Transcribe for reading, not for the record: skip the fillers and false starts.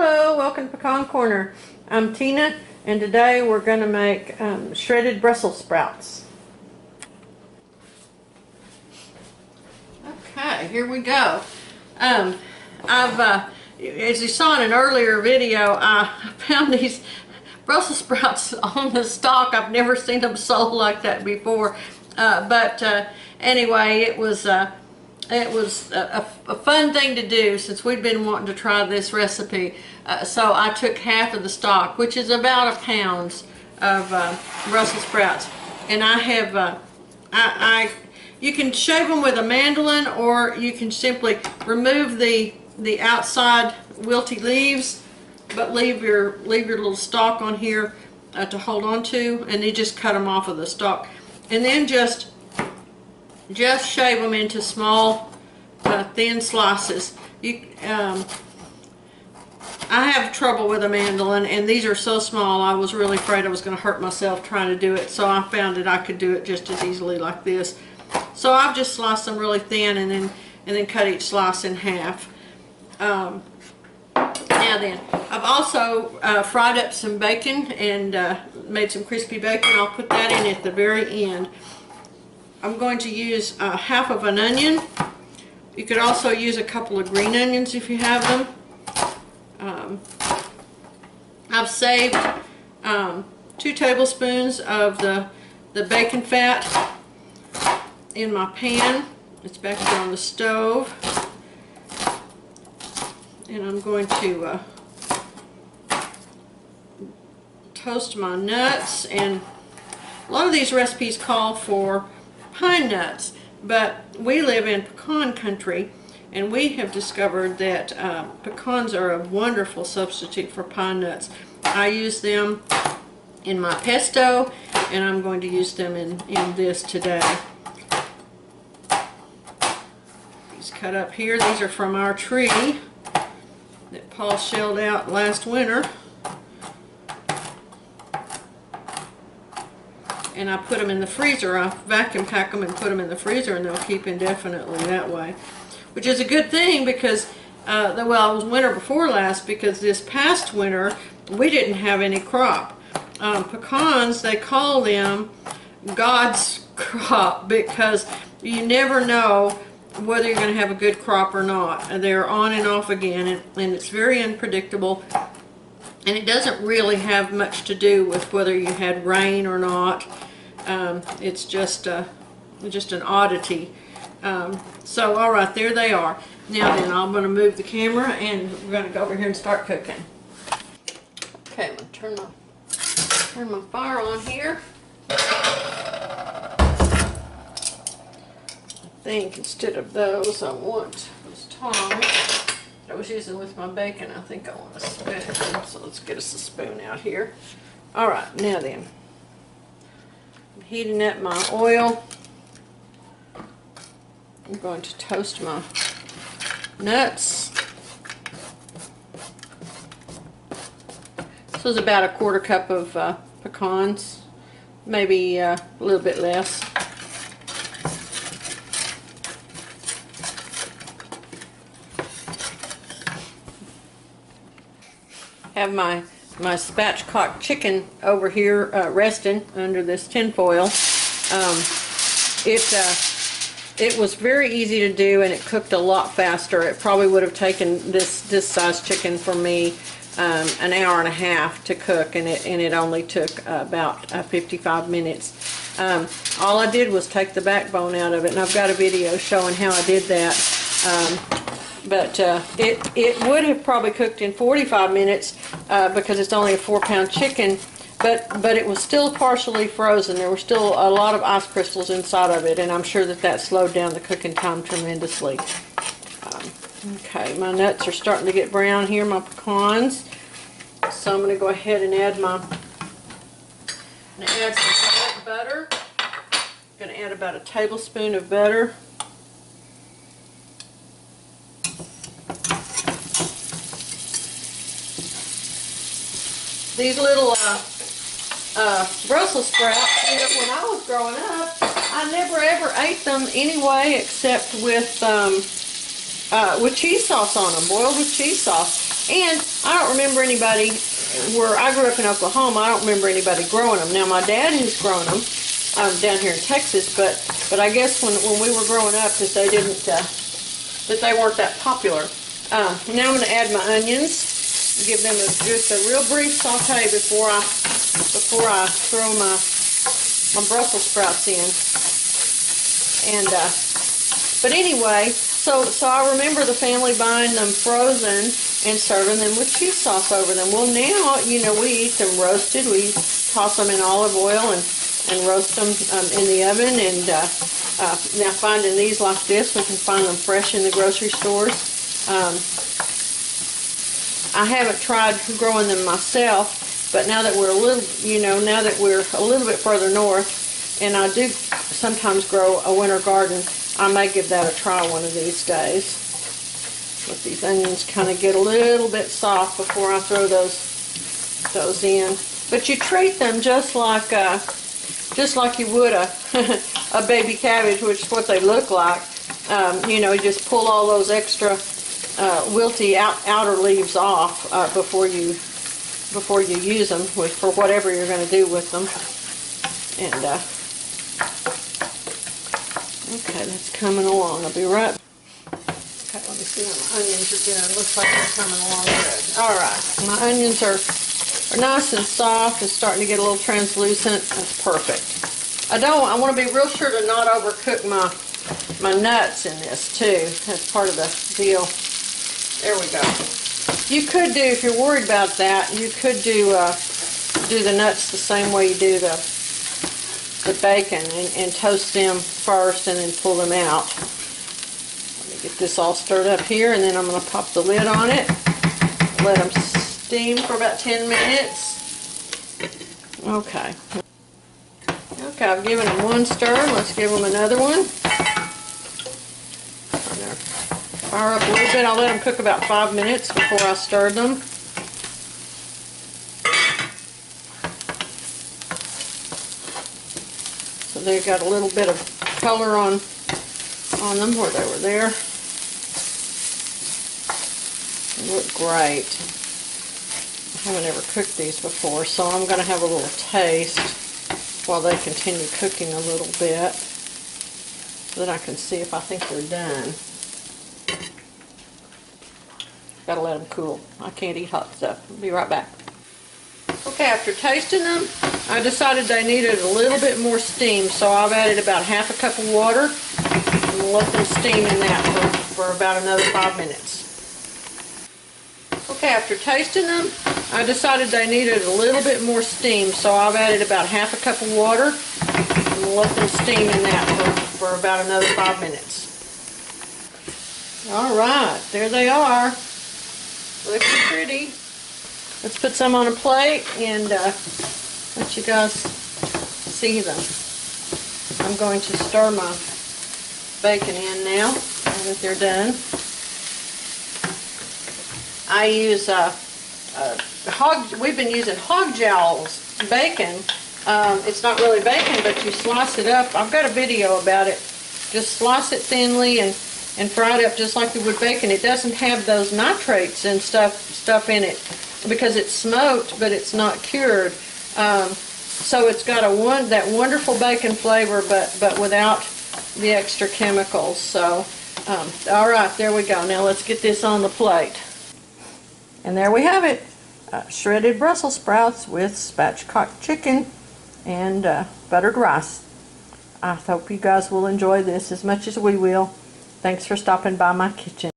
Hello, welcome to Pecan Corner. I'm Tina, and today we're going to make shredded Brussels sprouts. Okay, here we go. As you saw in an earlier video, I found these Brussels sprouts on the stalk. I've never seen them sold like that before. Anyway, it was a fun thing to do since we'd been wanting to try this recipe. So I took half of the stalk, which is about a pound of Brussels sprouts, and I have you can shave them with a mandolin, or you can simply remove the outside wilty leaves, but leave your little stalk on here to hold on to, and you just cut them off of the stalk, and then just shave them into small thin slices. I have trouble with a mandolin, and these are so small I was really afraid I was going to hurt myself trying to do it, so I found that I could do it just as easily like this. So I've just sliced them really thin and then cut each slice in half. Now then, I've also fried up some bacon and made some crispy bacon. I'll put that in at the very end. I'm going to use half of an onion. You could also use a couple of green onions if you have them. I've saved 2 tablespoons of the bacon fat in my pan. It's back here on the stove. And I'm going to toast my nuts. And a lot of these recipes call for pine nuts, but we live in pecan country, and we have discovered that pecans are a wonderful substitute for pine nuts. I use them in my pesto, and I'm going to use them in this today. These cut up here, these are from our tree that Paul shelled out last winter. And I put them in the freezer. I vacuum pack them and put them in the freezer, and they'll keep indefinitely that way. Which is a good thing because, well, it was winter before last, because this past winter we didn't have any crop. Pecans, they call them God's crop because you never know whether you're going to have a good crop or not. And they're on and off again, and it's very unpredictable. And it doesn't really have much to do with whether you had rain or not. It's just an oddity. So all right, there they are. Now then, I'm going to move the camera, and we're going to go over here and start cooking. Okay, I'm going to turn my fire on here. I think instead of those, I want those tongs I was using with my bacon. I think I want a spoon, so let's get us a spoon out here. All right, now then, I'm heating up my oil. I'm going to toast my nuts. This was about a 1/4 cup of pecans, maybe a little bit less. Have my spatchcock chicken over here resting under this tin foil. It was very easy to do, and it cooked a lot faster. It probably would have taken this size chicken for me an hour and a half to cook, and it only took about 55 minutes. All I did was take the backbone out of it, and I've got a video showing how I did that. But it would have probably cooked in 45 minutes because it's only a 4-pound chicken, but it was still partially frozen. There were still a lot of ice crystals inside of it, and I'm sure that slowed down the cooking time tremendously. Okay, my nuts are starting to get brown here, my pecans. So I'm going to go ahead and add some butter. I'm going to add about a tablespoon of butter. These little Brussels sprouts, when I was growing up, I never ever ate them anyway except with cheese sauce on them, boiled with cheese sauce. And I don't remember anybody, where I grew up in Oklahoma, I don't remember anybody growing them. Now my dad has grown them down here in Texas, but I guess when we were growing up that they didn't, that they weren't that popular. Now I'm going to add my onions, give them just a real brief saute before I throw my Brussels sprouts in. And but anyway, so I remember the family buying them frozen and serving them with cheese sauce over them. Well, now, you know, we eat them roasted. We toss them in olive oil and roast them in the oven. And now finding these like this, we can find them fresh in the grocery stores. I haven't tried growing them myself, but now that we're a little, you know, now that we're a little bit further north, and I do sometimes grow a winter garden, I may give that a try one of these days. Let these onions kind of get a little bit soft before I throw those in. But you treat them just like you would a baby cabbage, which is what they look like. You know, you just pull all those extra wilty outer leaves off before you use them for whatever you're going to do with them. And okay, that's coming along. I'll be right back. Okay, let me see how my onions are doing. Looks like they're coming along good. Alright, my onions are nice and soft and starting to get a little translucent. That's perfect. I want to be real sure to not overcook my nuts in this too. That's part of the deal. There we go. You could do, if you're worried about that, you could do the nuts the same way you do the bacon and toast them first and then pull them out. Let me get this all stirred up here, and then I'm going to pop the lid on it. Let them steam for about 10 minutes. Okay. Okay, I've given them one stir. Let's give them another one. Fire up a little bit. I'll let them cook about 5 minutes before I stir them. So they've got a little bit of color on them where they were there. They look great. I haven't ever cooked these before, so I'm going to have a little taste while they continue cooking a little bit so that I can see if I think they're done. Gotta let them cool. I can't eat hot stuff. I'll be right back. Okay, after tasting them, I decided they needed a little bit more steam, so I've added about half a cup of water and let them steam in that for about another 5 minutes. Okay, after tasting them, I decided they needed a little bit more steam, so I've added about half a cup of water and let them steam in that for about another 5 minutes. Alright, there they are. Looking pretty. Let's put some on a plate and let you guys see them. I'm going to stir my bacon in now that they're done. I use we've been using hog jowls bacon. It's not really bacon, but you slice it up. I've got a video about it. Just slice it thinly and fry it up just like you would bacon. It doesn't have those nitrates and stuff in it because it's smoked, but it's not cured. So it's got that wonderful bacon flavor, but without the extra chemicals. So, all right, there we go. Now let's get this on the plate. And there we have it. Shredded Brussels sprouts with spatchcock chicken and buttered rice. I hope you guys will enjoy this as much as we will. Thanks for stopping by my kitchen.